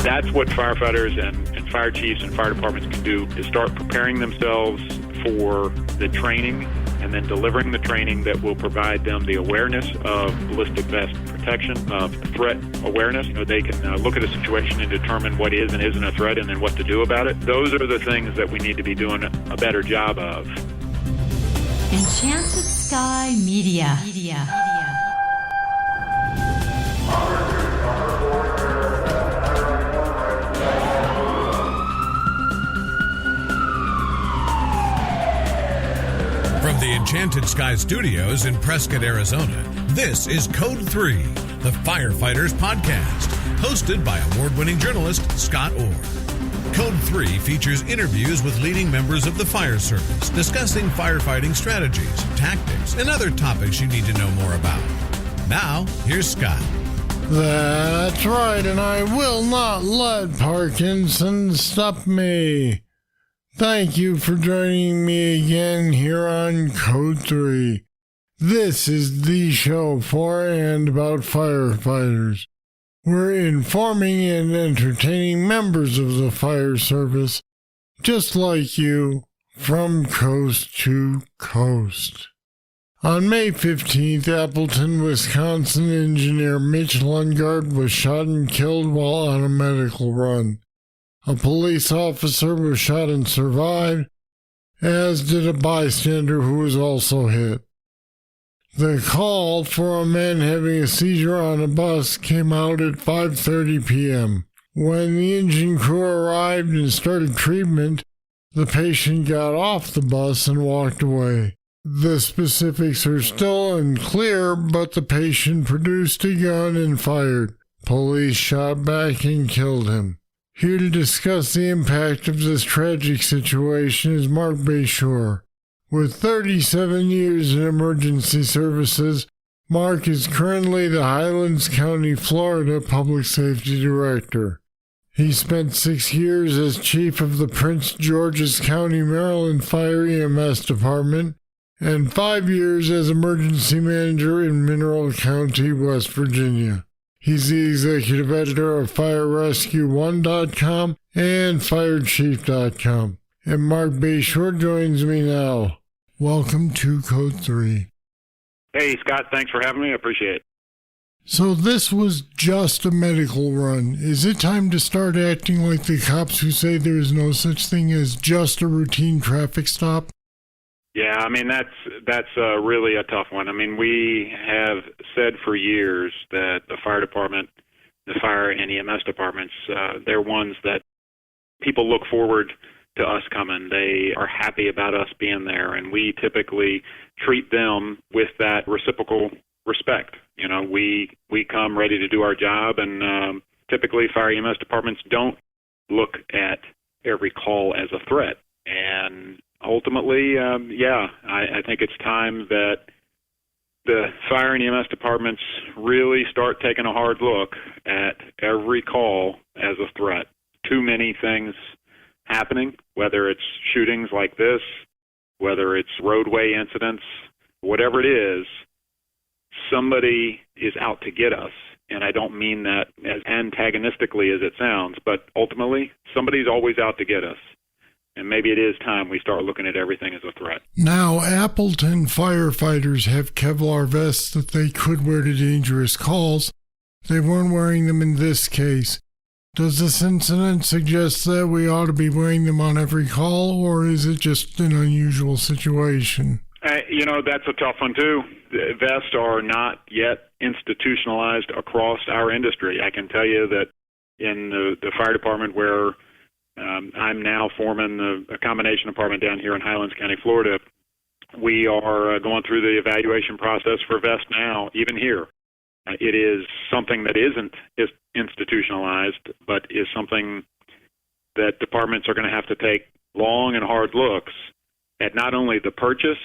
That's what firefighters and fire chiefs and fire departments can do, is start preparing themselves for the training and then delivering the training that will provide them the awareness of ballistic vest protection, of threat awareness. They can look at a situation and determine what is and isn't a threat and then what to do about it. Those are the things that we need to be doing a better job of. Enchanted Sky Media. From the Enchanted Sky Studios in Prescott, Arizona, this is Code 3, the Firefighters Podcast, hosted by award-winning journalist Scott Orr. Code 3 features interviews with leading members of the fire service, discussing firefighting strategies, tactics, and other topics you need to know more about. Now, here's Scott. That's right, and I will not let Parkinson's stop me. Thank you for joining me again here on Code 3. This is the show for and about firefighters. We're informing and entertaining members of the fire service, just like you, from coast to coast. On May 15th, Appleton, Wisconsin, Engineer Mitch Lundgaard was shot and killed while on a medical run. A police officer was shot and survived, as did a bystander who was also hit. The call for a man having a seizure on a bus came out at 5:30 p.m. When the engine crew arrived and started treatment, the patient got off the bus and walked away. The specifics are still unclear, but the patient produced a gun and fired. Police shot back and killed him. Here to discuss the impact of this tragic situation is Marc Bashoor. With 37 years in emergency services, Marc is currently the Highlands County, Florida Public Safety Director. He spent 6 years as chief of the Prince George's County, Maryland Fire EMS Department and 5 years as emergency manager in Mineral County, West Virginia. He's the executive editor of FireRescue1.com and FireChief.com. And Marc Bashoor joins me now. Welcome to Code 3. Hey, Scott, thanks for having me. I appreciate it. So this was just a medical run. Is it time to start acting like the cops who say there is no such thing as just a routine traffic stop? Yeah, I mean, that's really a tough one. I mean, we have said for years that the fire department, the fire and EMS departments, they're ones that people look forward to us coming. They are happy about us being there, and we typically treat them with that reciprocal respect. You know, we come ready to do our job, and typically fire EMS departments don't look at every call as a threat. And ultimately, I think it's time that the fire and EMS departments really start taking a hard look at every call as a threat. Too many things happening, whether it's shootings like this, whether it's roadway incidents, whatever it is, somebody is out to get us. And I don't mean that as antagonistically as it sounds, but ultimately, somebody's always out to get us. And maybe it is time we start looking at everything as a threat. Now, Appleton firefighters have Kevlar vests that they could wear to dangerous calls. They weren't wearing them in this case. Does this incident suggest that we ought to be wearing them on every call, or is it just an unusual situation? That's a tough one, too. The vests are not yet institutionalized across our industry. I can tell you that in the fire department where I'm now forming a combination department down here in Highlands County, Florida, we are going through the evaluation process for vests now, even here. It is something that isn't institutionalized, but is something that departments are going to have to take long and hard looks at not only the purchase,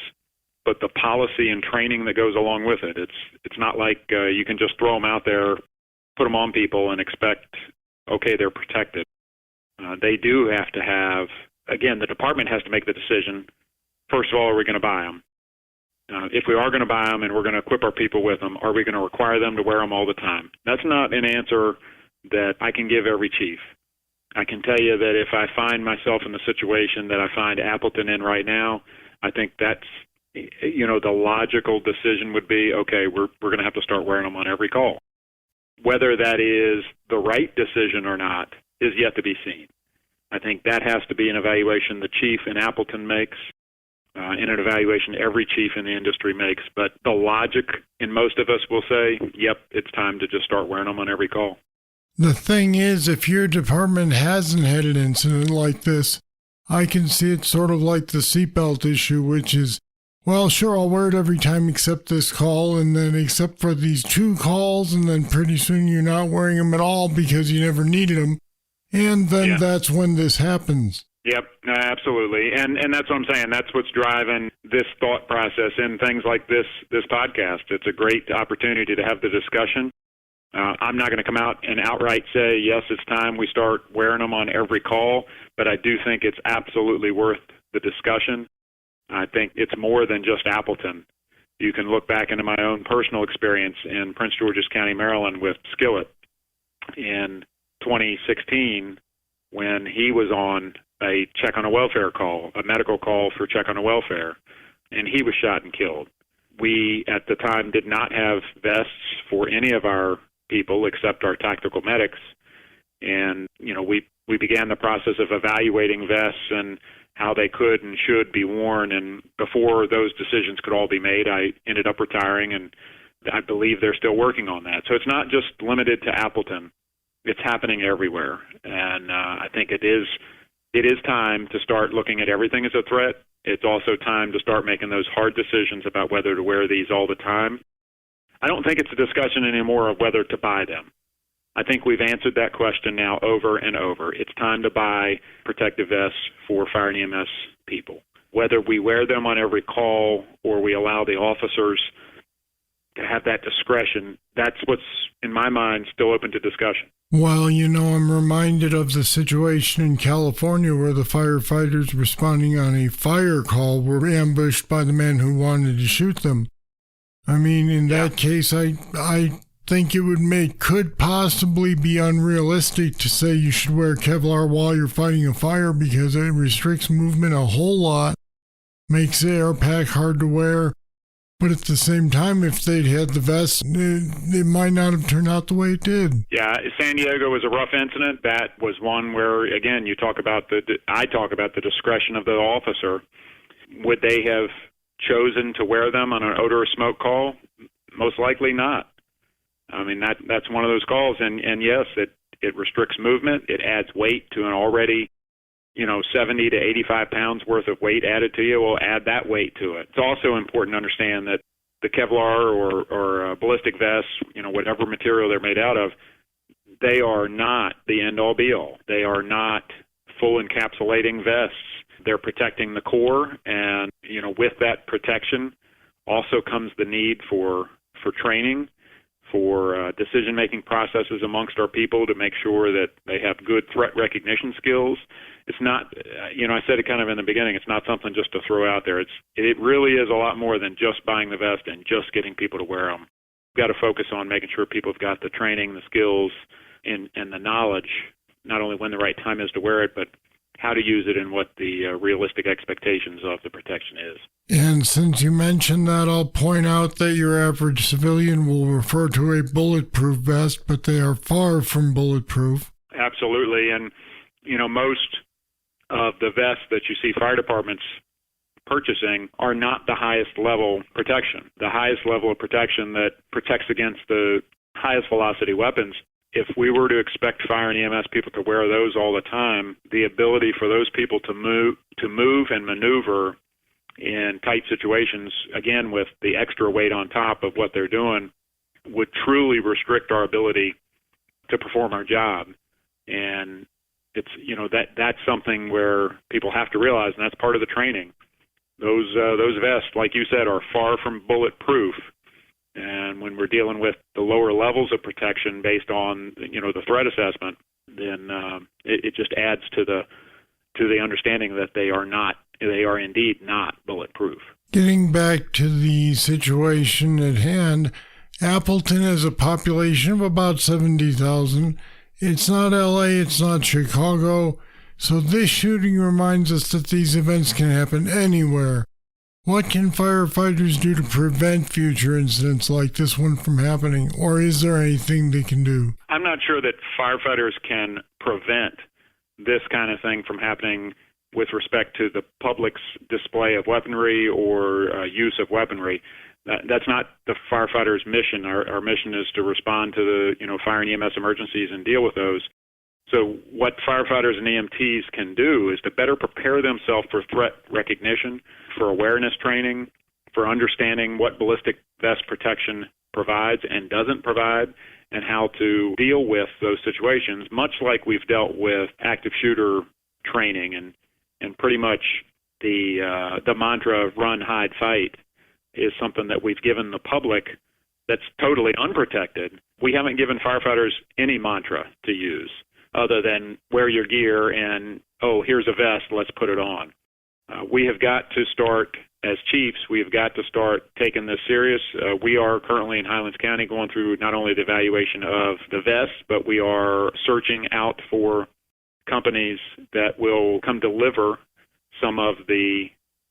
but the policy and training that goes along with it. It's not like you can just throw them out there, put them on people, and expect, okay, they're protected. They do have to have, again, the department has to make the decision, first of all, are we going to buy them? If we are going to buy them and we're going to equip our people with them, are we going to require them to wear them all the time? That's not an answer that I can give every chief. I can tell you that if I find myself in the situation that I find Appleton in right now, I think that's, the logical decision would be, okay, we're going to have to start wearing them on every call. Whether that is the right decision or not is yet to be seen. I think that has to be an evaluation the chief in Appleton makes, and an evaluation every chief in the industry makes. But the logic in most of us will say, yep, it's time to just start wearing them on every call. The thing is, if your department hasn't had an incident like this, I can see it sort of like the seatbelt issue, which is, well, sure, I'll wear it every time except this call, and then except for these 2 calls, and then pretty soon you're not wearing them at all because you never needed them. And then that's when this happens. Yep, absolutely. And that's what I'm saying. That's what's driving this thought process in things like this podcast. It's a great opportunity to have the discussion. I'm not going to come out and outright say, yes, it's time we start wearing them on every call, but I do think it's absolutely worth the discussion. I think it's more than just Appleton. You can look back into my own personal experience in Prince George's County, Maryland with Skillet in 2016 when he was on a check on a welfare call, a medical call for check on a welfare, and he was shot and killed. We, at the time, did not have vests for any of our people except our tactical medics, and we began the process of evaluating vests and how they could and should be worn, and before those decisions could all be made, I ended up retiring, and I believe they're still working on that. So it's not just limited to Appleton. It's happening everywhere, and I think it is time to start looking at everything as a threat. It's also time to start making those hard decisions about whether to wear these all the time. I don't think it's a discussion anymore of whether to buy them. I think we've answered that question now over and over. It's time to buy protective vests for fire and EMS people. Whether we wear them on every call or we allow the officers to have that discretion, that's what's, in my mind, still open to discussion. Well, I'm reminded of the situation in California where the firefighters responding on a fire call were ambushed by the man who wanted to shoot them. I mean, in that case, I think it could possibly be unrealistic to say you should wear Kevlar while you're fighting a fire because it restricts movement a whole lot, makes the air pack hard to wear. But at the same time, if they'd had the vest, it might not have turned out the way it did. Yeah, San Diego was a rough incident. That was one where, again, I talk about the discretion of the officer. Would they have chosen to wear them on an odor or smoke call? Most likely not. I mean, that's one of those calls, and yes, it restricts movement. It adds weight to an already 70 to 85 pounds worth of weight added to you. Will add that weight to it. It's also important to understand that the Kevlar or ballistic vests, whatever material they're made out of, they are not the end-all be-all. They are not full encapsulating vests. They're protecting the core, and with that protection also comes the need for training, for decision-making processes amongst our people to make sure that they have good threat recognition skills. It's not, I said it kind of in the beginning, it's not something just to throw out there. It really is a lot more than just buying the vest and just getting people to wear them. We've got to focus on making sure people have got the training, the skills, and the knowledge, not only when the right time is to wear it, but how to use it and what the realistic expectations of the protection is. And since you mentioned that, I'll point out that your average civilian will refer to a bulletproof vest, but they are far from bulletproof. Absolutely. And, most of the vests that you see fire departments purchasing are not the highest level protection. The highest level of protection that protects against the highest velocity weapons. If we were to expect fire and EMS people to wear those all the time, the ability for those people to move and maneuver in tight situations, again with the extra weight on top of what they're doing, would truly restrict our ability to perform our job. And it's that's something where people have to realize, and that's part of the training. Those vests, like you said, are far from bulletproof. And when we're dealing with the lower levels of protection based on the threat assessment, then it just adds to the understanding that they are indeed not bulletproof. Getting back to the situation at hand, Appleton has a population of about 70,000, It's not LA, it's not Chicago. So this shooting reminds us that these events can happen anywhere. What can firefighters do to prevent future incidents like this one from happening, or is there anything they can do? I'm not sure that firefighters can prevent this kind of thing from happening with respect to the public's display of weaponry or use of weaponry. That's not the firefighter's mission. Our mission is to respond to the fire and EMS emergencies and deal with those. So what firefighters and EMTs can do is to better prepare themselves for threat recognition, for awareness training, for understanding what ballistic vest protection provides and doesn't provide, and how to deal with those situations, much like we've dealt with active shooter training and pretty much the mantra of run, hide, fight is something that we've given the public that's totally unprotected. We haven't given firefighters any mantra to use other than wear your gear and, oh, here's a vest, let's put it on. We have got to start, as chiefs, we've got to start taking this serious. We are currently in Highlands County going through not only the evaluation of the vests, but we are searching out for companies that will come deliver some of the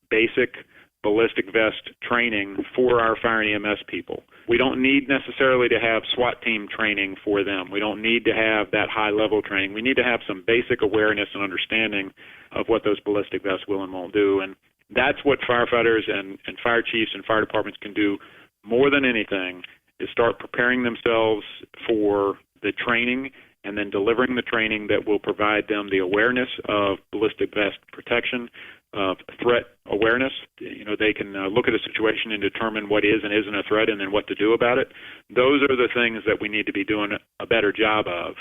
basic ballistic vest training for our fire and EMS people. We don't need necessarily to have SWAT team training for them. We don't need to have that high-level training. We need to have some basic awareness and understanding of what those ballistic vests will and won't do. And that's what firefighters and fire chiefs and fire departments can do more than anything, is start preparing themselves for the training and then delivering the training that will provide them the awareness of ballistic vest protection, of threat awareness. They can look at a situation and determine what is and isn't a threat and then what to do about it. Those are the things that we need to be doing a better job of.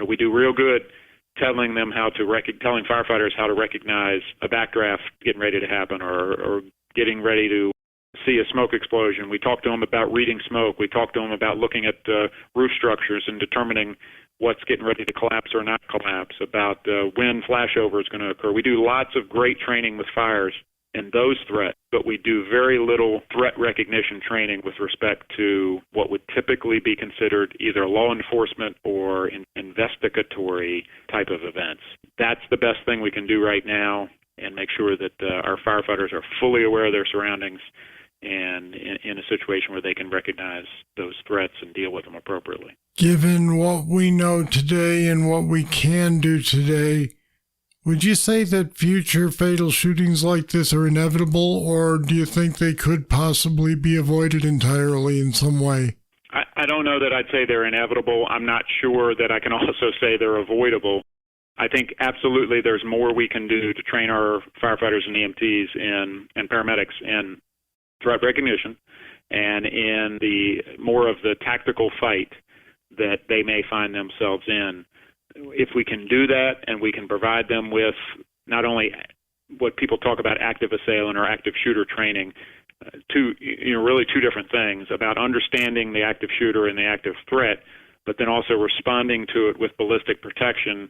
We do real good telling firefighters how to recognize a backdraft getting ready to happen or getting ready to see a smoke explosion. We talk to them about reading smoke. We talk to them about looking at roof structures and determining what's getting ready to collapse or not collapse, about when flashover is going to occur. We do lots of great training with fires and those threats, but we do very little threat recognition training with respect to what would typically be considered either law enforcement or investigatory type of events. That's the best thing we can do right now, and make sure that our firefighters are fully aware of their surroundings and in a situation where they can recognize those threats and deal with them appropriately. Given what we know today and what we can do today, would you say that future fatal shootings like this are inevitable, or do you think they could possibly be avoided entirely in some way? I don't know that I'd say they're inevitable. I'm not sure that I can also say they're avoidable. I think absolutely there's more we can do to train our firefighters and EMTs and paramedics in threat recognition and in the more of the tactical fight that they may find themselves in. If we can do that and we can provide them with not only what people talk about active assailant or active shooter training, really two different things about understanding the active shooter and the active threat, but then also responding to it with ballistic protection,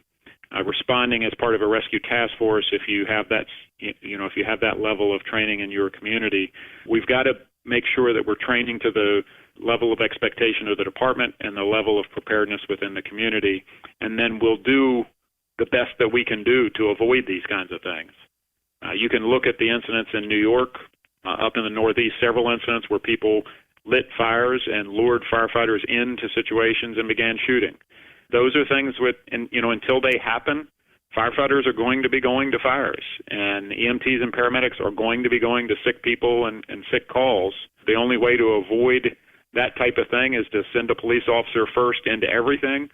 responding as part of a rescue task force. If you have that level of training in your community, we've got to make sure that we're training to the level of expectation of the department and the level of preparedness within the community, and then we'll do the best that we can do to avoid these kinds of things. You can look at the incidents in New York, up in the Northeast, several incidents where people lit fires and lured firefighters into situations and began shooting. Those are things until they happen, firefighters are going to be going to fires, and EMTs and paramedics are going to be going to sick people and sick calls. The only way to avoid that type of thing is to send a police officer first into everything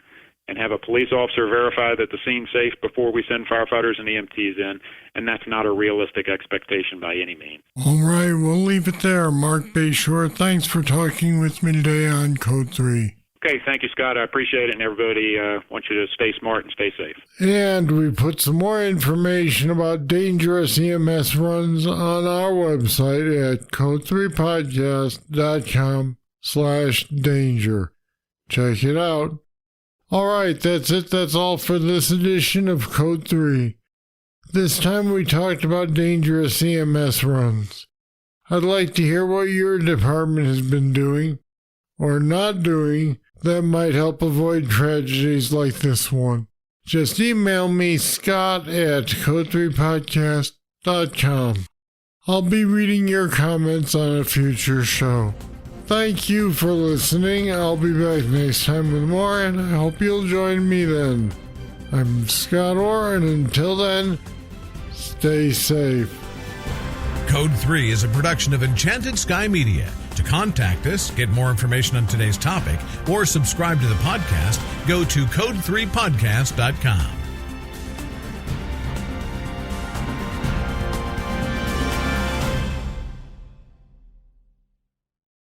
and have a police officer verify that the scene's safe before we send firefighters and EMTs in, and that's not a realistic expectation by any means. All right, we'll leave it there. Marc Bashoor, thanks for talking with me today on Code 3. Okay, thank you, Scott. I appreciate it, and everybody wants you to stay smart and stay safe. And we put some more information about dangerous EMS runs on our website at code3podcast.com/danger. Check it out. All right, that's it. That's all for this edition of Code 3. This time we talked about dangerous EMS runs. I'd like to hear what your department has been doing or not doing that might help avoid tragedies like this one. Just email me, scott@code3podcast.com. I'll be reading your comments on a future show. Thank you for listening. I'll be back next time with more, and I hope you'll join me then. I'm Scott Orr, and until then, stay safe. Code 3 is a production of Enchanted Sky Media. To contact us, get more information on today's topic, or subscribe to the podcast, go to code3podcast.com.